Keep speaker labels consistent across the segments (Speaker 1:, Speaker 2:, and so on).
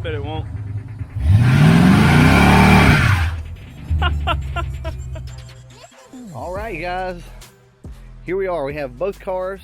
Speaker 1: bet it won't.
Speaker 2: All right, guys, here we are. We have both cars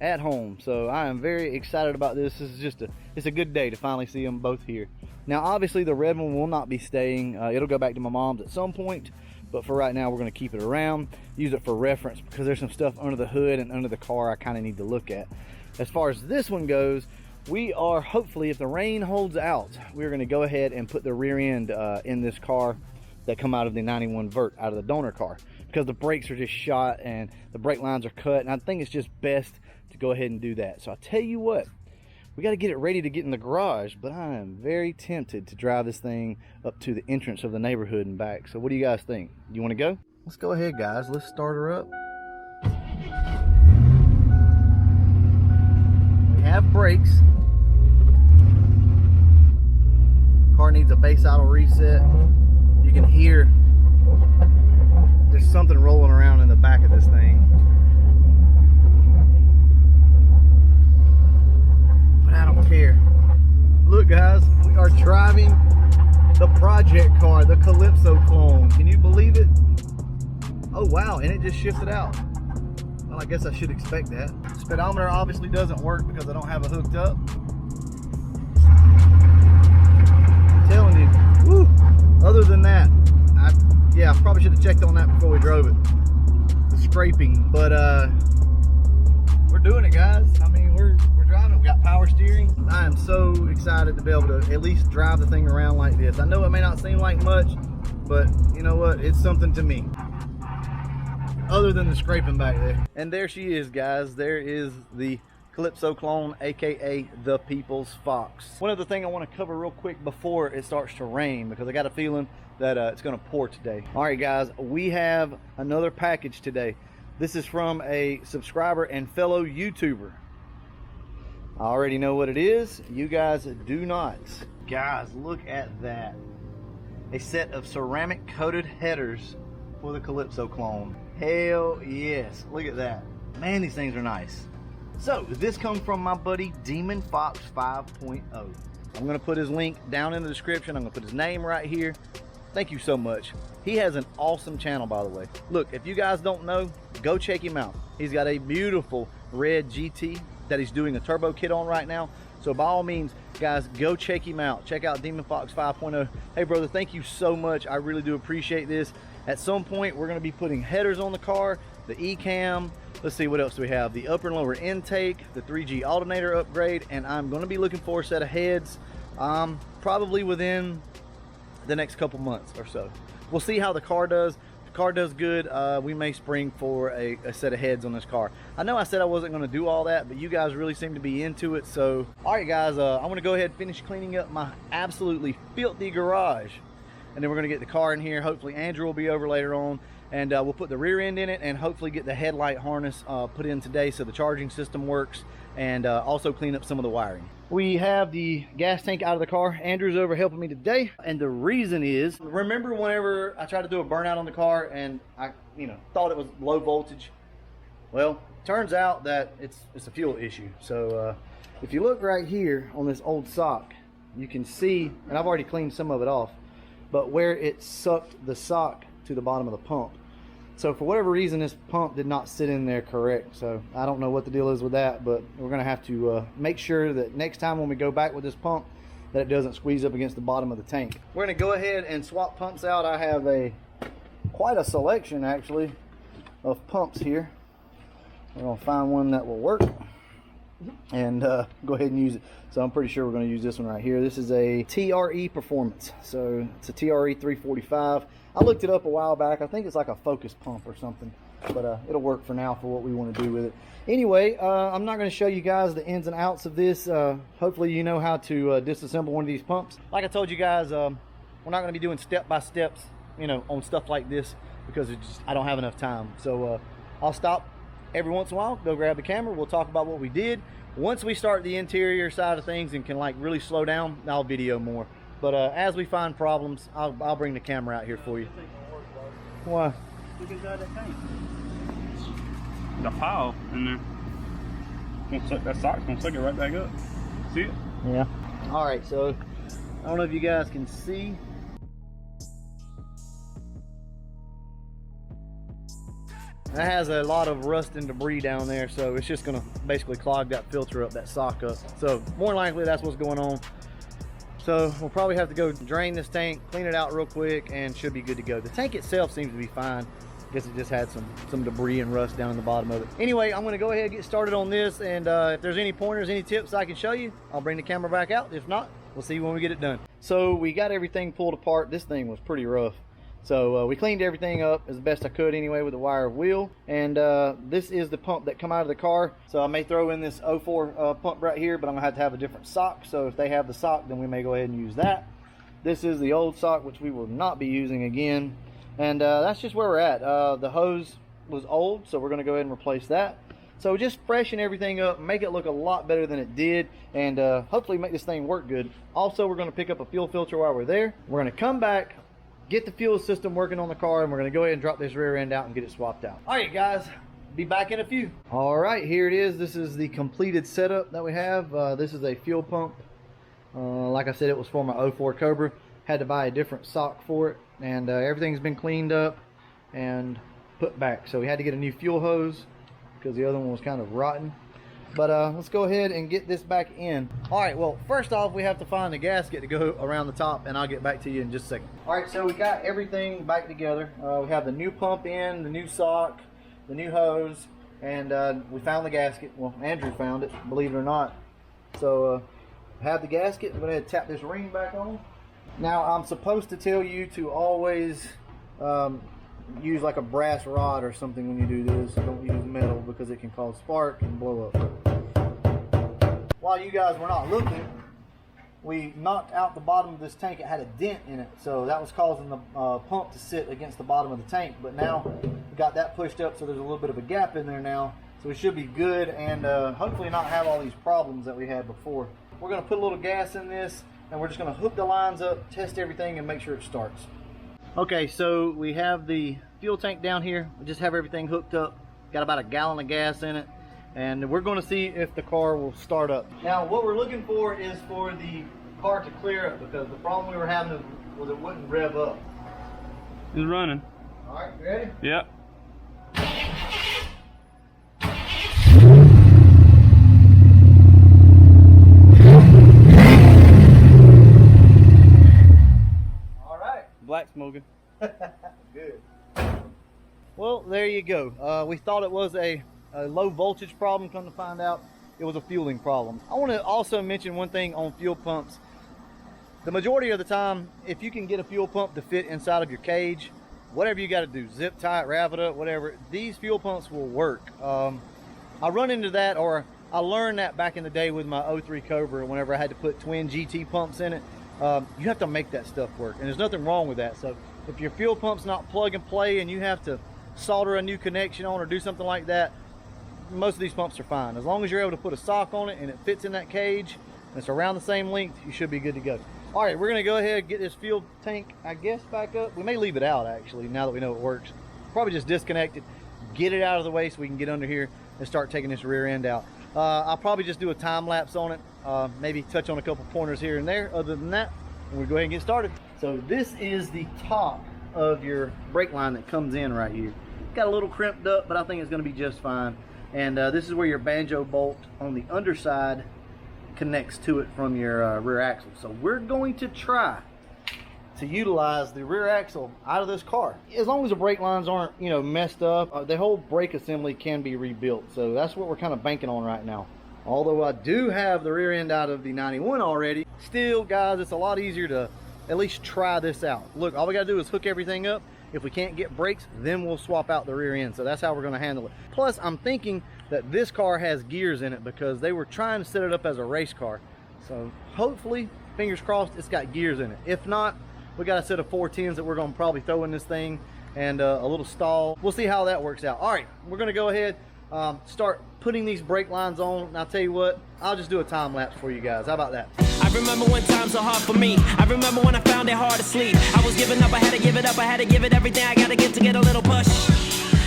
Speaker 2: at home, so I am very excited about this. This is just it's a good day to finally see them both here. Now, obviously, the red one will not be staying. It'll go back to my mom's at some point, but for right now, we're going to keep it around, use it for reference, because there's some stuff under the hood and under the car I kind of need to look at. As far as this one goes, we are hopefully, if the rain holds out, we're going to go ahead and put the rear end in this car that come out of the 91 Vert, out of the donor car, because the brakes are just shot and the brake lines are cut, and I think it's just best to go ahead and do that. So I'll tell you what, we got to get it ready to get in the garage, but I am very tempted to drive this thing up to the entrance of the neighborhood and back. So what do you guys think? You want to go? Let's go ahead, guys. Let's start her up. We have brakes. Car needs a base idle reset. You can hear there's something rolling around in the back of this thing. But I don't care. Look, guys, we are driving the project car, the Calypso clone. Can you believe it? Oh, wow, and it just shifted out. Well, I guess I should expect that. Speedometer obviously doesn't work because I don't have it hooked up. I'm telling you, woo. Other than that, I probably should have checked on that before we drove it. The scraping, but we're doing it, guys. I mean, we're driving. We got power steering. I am so excited to be able to at least drive the thing around like this. I know it may not seem like much, but you know what? It's something to me. Other than the scraping back there. And there she is, guys. There is the Calypso clone, aka the People's Fox. One other thing I want to cover real quick before it starts to rain, because I got a feeling that it's going to pour today. All right, guys, we have another package today. This is from a subscriber and fellow YouTuber. I already know what it is. You guys do not. Guys, look at that. A set of ceramic coated headers for the Calypso clone. Hell yes. Look at that. Man, these things are nice. So this comes from my buddy Demon Fox 5.0. I'm going to put his link down in the description. I'm going to put his name right here. Thank you so much. He has an awesome channel, by the way. Look, if you guys don't know, go check him out. He's got a beautiful red GT that he's doing a turbo kit on right now. So by all means, guys, go check him out. Check out Demon Fox 5.0. Hey, brother, thank you so much. I really do appreciate this. At some point, we're going to be putting headers on the car, the E-cam. Let's see, what else do we have? The upper and lower intake, the 3G alternator upgrade, and I'm going to be looking for a set of heads probably within the next couple months or so. We'll see how the car does. If the car does good, we may spring for a set of heads on this car. I know I said I wasn't going to do all that, but you guys really seem to be into it. So, all right, guys, I want to go ahead and finish cleaning up my absolutely filthy garage. And then we're going to get the car in here. Hopefully Andrew will be over later on, and we'll put the rear end in it and hopefully get the headlight harness put in today so the charging system works, and also clean up some of the wiring. We have the gas tank out of the car. Andrew's over helping me today, and the reason is, remember whenever I tried to do a burnout on the car and I thought it was low voltage? Well, turns out that it's a fuel issue. So if you look right here on this old sock, you can see, and I've already cleaned some of it off, but where it sucked the sock to the bottom of the pump. So for whatever reason, this pump did not sit in there correct. So I don't know what the deal is with that, but we're gonna have to make sure that next time when we go back with this pump, that it doesn't squeeze up against the bottom of the tank. We're gonna go ahead and swap pumps out. I have quite a selection actually of pumps here. We're gonna find one that will work and go ahead and use it. So I'm pretty sure we're going to use this one right here. This is a TRE Performance. So it's a TRE 345. I looked it up a while back. I think it's like a Focus pump or something, but it'll work for now for what we want to do with it. Anyway, I'm not going to show you guys the ins and outs of this. Hopefully you know how to disassemble one of these pumps. Like I told you guys, we're not going to be doing step-by-steps, on stuff like this, because I don't have enough time. So I'll stop every once in a while, go grab the camera, we'll talk about what we did. Once we start the interior side of things and can like really slow down, I'll video more. But as we find problems, I'll bring the camera out here for you. Why?
Speaker 1: Look inside that tank. The pile in there. That sock's gonna suck it right back up. See it?
Speaker 2: Yeah. All right, so I don't know if you guys can see. That has a lot of rust and debris down there, so it's just gonna basically clog that filter up, that sock up. So more than likely that's what's going on. So we'll probably have to go drain this tank, clean it out real quick, and should be good to go. The tank itself seems to be fine. I guess it just had some debris and rust down in the bottom of it. Anyway, I'm gonna go ahead and get started on this, and if there's any pointers, any tips I can show you, I'll bring the camera back out. If not, we'll see when we get it done. So we got everything pulled apart. This thing was pretty rough. So we cleaned everything up as best I could anyway with the wire wheel. And this is the pump that come out of the car. So I may throw in this 04 pump right here, but I'm gonna have to have a different sock. So if they have the sock, then we may go ahead and use that. This is the old sock, which we will not be using again. And that's just where we're at. The hose was old, so we're gonna go ahead and replace that. So just freshen everything up, make it look a lot better than it did, and hopefully make this thing work good. Also, we're gonna pick up a fuel filter while we're there. We're gonna come back, get the fuel system working on the car, and we're going to go ahead and drop this rear end out and get it swapped out. All right, guys, be back in a few. All right, here it is. This is the completed setup that we have. This is a fuel pump. Like I said, it was for my 04 Cobra. Had to buy a different sock for it, and everything's been cleaned up and put back. So we had to get a new fuel hose because the other one was kind of rotten. But let's go ahead and get this back in. All right, well, first off, we have to find the gasket to go around the top, and I'll get back to you in just a second. All right, so we got everything back together. We have the new pump in, the new sock, the new hose, and we found the gasket. Well, Andrew found it, believe it or not. So have the gasket. I'm going to tap this ring back on. Now, I'm supposed to tell you to always use like a brass rod or something when you do this. Don't use metal because it can cause spark and blow up. While you guys were not looking, we knocked out the bottom of this tank. It had a dent in it, so that was causing the pump to sit against the bottom of the tank. But now we got that pushed up, so there's a little bit of a gap in there now, so we should be good, and hopefully not have all these problems that we had before. We're going to put a little gas in this, and we're just going to hook the lines up, test everything, and make sure it starts. Okay, so we have the fuel tank down here. We just have everything hooked up. Got about a gallon of gas in it, and we're going to see if the car will start up. Now, what we're looking for is for the car to clear up, because the problem we were having was it wouldn't rev up.
Speaker 1: It's running.
Speaker 2: All right, you ready?
Speaker 1: Yep. Black smoking.
Speaker 2: Good. Well, there you go. We thought it was a low voltage problem. Come to find out, it was a fueling problem. I want to also mention one thing on fuel pumps. The majority of the time, if you can get a fuel pump to fit inside of your cage, whatever you got to do, zip tie it, wrap it up, whatever, these fuel pumps will work. I run into that, or I learned that back in the day with my 03 Cobra whenever I had to put twin GT pumps in it. You have to make that stuff work, and there's nothing wrong with that. So if your fuel pump's not plug and play and you have to solder a new connection on or do something like that, most of these pumps are fine. As long as you're able to put a sock on it and it fits in that cage and it's around the same length, you should be good to go. All right, we're going to go ahead and get this fuel tank, I guess, back up. We may leave it out, actually, now that we know it works. Probably just disconnect it, get it out of the way so we can get under here and start taking this rear end out. I'll probably just do a time lapse on it, maybe touch on a couple pointers here and there. Other than that, we'll go ahead and get started. So this is the top of your brake line that comes in right here. Got a little crimped up, but I think it's going to be just fine. And this is where your banjo bolt on the underside connects to it from your rear axle. So we're going to try to utilize the rear axle out of this car. As long as the brake lines aren't, you know, messed up, the whole brake assembly can be rebuilt. So that's what we're kind of banking on right now. Although I do have the rear end out of the 91 already, still, guys, it's a lot easier to at least try this out. Look, all we gotta do is hook everything up. If we can't get brakes, then we'll swap out the rear end. So that's how we're gonna handle it. Plus, I'm thinking that this car has gears in it because they were trying to set it up as a race car. So hopefully, fingers crossed, it's got gears in it. If not, we got a set of 410s that we're gonna probably throw in this thing and a little stall. We'll see how that works out. All right, we're gonna go ahead, start putting these brake lines on. And I'll tell you what, I'll just do a time lapse for you guys. How about that?
Speaker 3: I remember when times so hard for me. I remember when I found it hard to sleep. I was giving up, I had to give it up, I had to give it everything I gotta get to get a little push.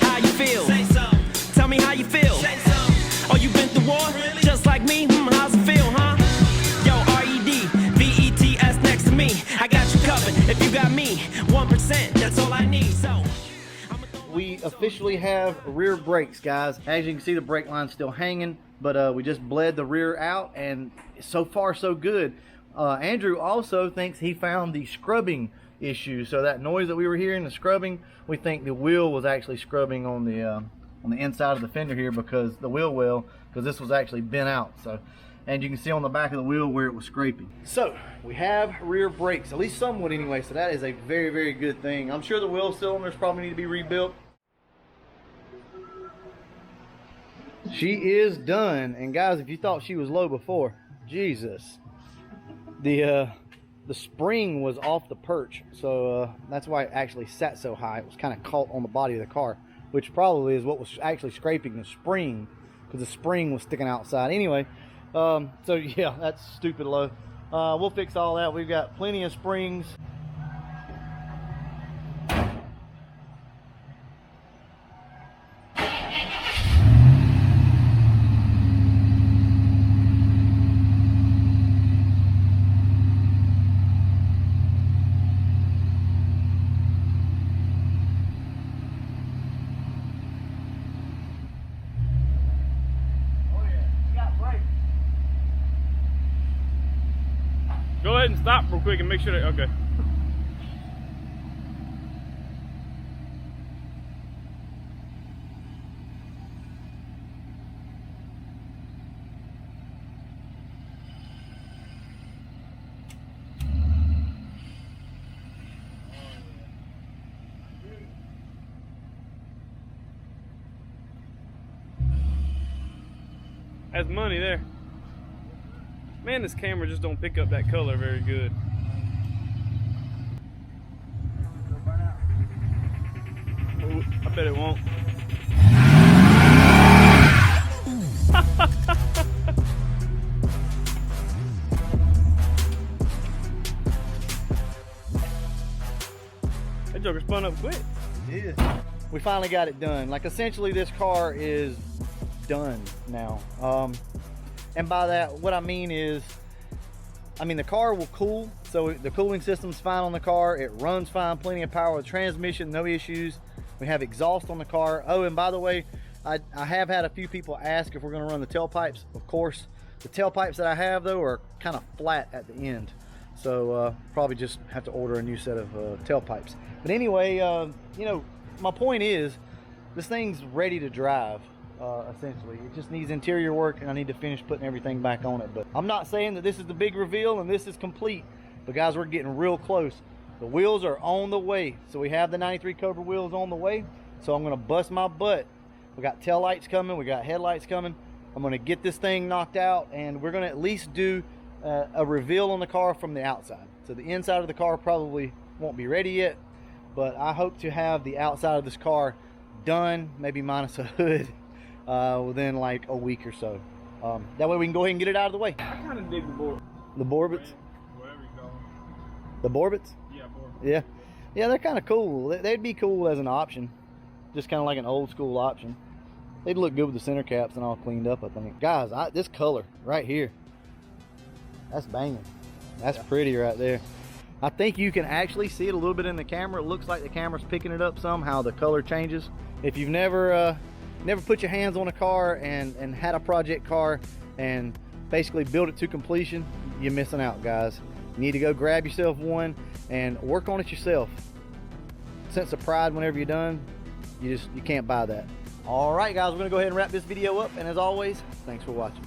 Speaker 3: How you feel? Say so. Tell me how you feel. Say so. Oh, you've been through war? Really? Just like me? How's it feel, huh? Yo, R-E-D, V-E-T-S next to You got me, 1%, that's all I need. So
Speaker 2: we officially have rear brakes, guys. As you can see, the brake line's still hanging, but we just bled the rear out, and so far so good. Andrew also thinks he found the scrubbing issue. So that noise that we were hearing, the scrubbing, we think the wheel was actually scrubbing on the inside of the fender here, because the wheel well, because this was actually bent out. So, and you can see on the back of the wheel where it was scraping. So we have rear brakes, at least somewhat anyway. So that is a very, very good thing. I'm sure the wheel cylinders probably need to be rebuilt. She is done. And guys, if you thought she was low before, Jesus, the spring was off the perch, so that's why it actually sat so high. It was kind of caught on the body of the car, which probably is what was actually scraping the spring, because the spring was sticking outside. Anyway, so yeah, that's stupid low. We'll fix all that. We've got plenty of springs.
Speaker 1: Go ahead and stop real quick and make sure that, okay. That's money there. Man, this camera just don't pick up that color very good. Ooh, I bet it won't. That joker spun up quick.
Speaker 2: It is. We finally got it done. Like, essentially this car is done now. And by that, what I mean is, the car will cool. So the cooling system's fine on the car. It runs fine, plenty of power. The transmission, no issues. We have exhaust on the car. Oh, and by the way, I have had a few people ask if we're gonna run the tailpipes. Of course, the tailpipes that I have though are kind of flat at the end. So probably just have to order a new set of tailpipes. But anyway, you know, my point is, this thing's ready to drive. Essentially, it just needs interior work, and I need to finish putting everything back on it. But I'm not saying that this is the big reveal and this is complete, but guys, we're getting real close. The wheels are on the way. So we have the 93 Cobra wheels on the way. So I'm gonna bust my butt. We got tail lights coming, we got headlights coming. I'm gonna get this thing knocked out, and we're gonna at least do a reveal on the car from the outside. So the inside of the car probably won't be ready yet, but I hope to have the outside of this car done, maybe minus a hood, within like a week or so. That way we can go ahead and get it out of the way.
Speaker 1: I kind of dig the board.
Speaker 2: The Borbits?
Speaker 1: Whatever you call them.
Speaker 2: The Borbits?
Speaker 1: Yeah, board.
Speaker 2: Yeah. Yeah, they're kind of cool. They'd be cool as an option. Just kind of like an old school option. They'd look good with the center caps and all cleaned up, I think. Guys, this color right here, that's banging. That's pretty right there. I think you can actually see it a little bit in the camera. It looks like the camera's picking it up somehow. The color changes. If you've never put your hands on a car and had a project car and basically built it to completion, you're missing out, guys. You need to go grab yourself one and work on it yourself. Sense of pride whenever you're done, you can't buy that. All right, guys, we're gonna go ahead and wrap this video up, and as always, thanks for watching.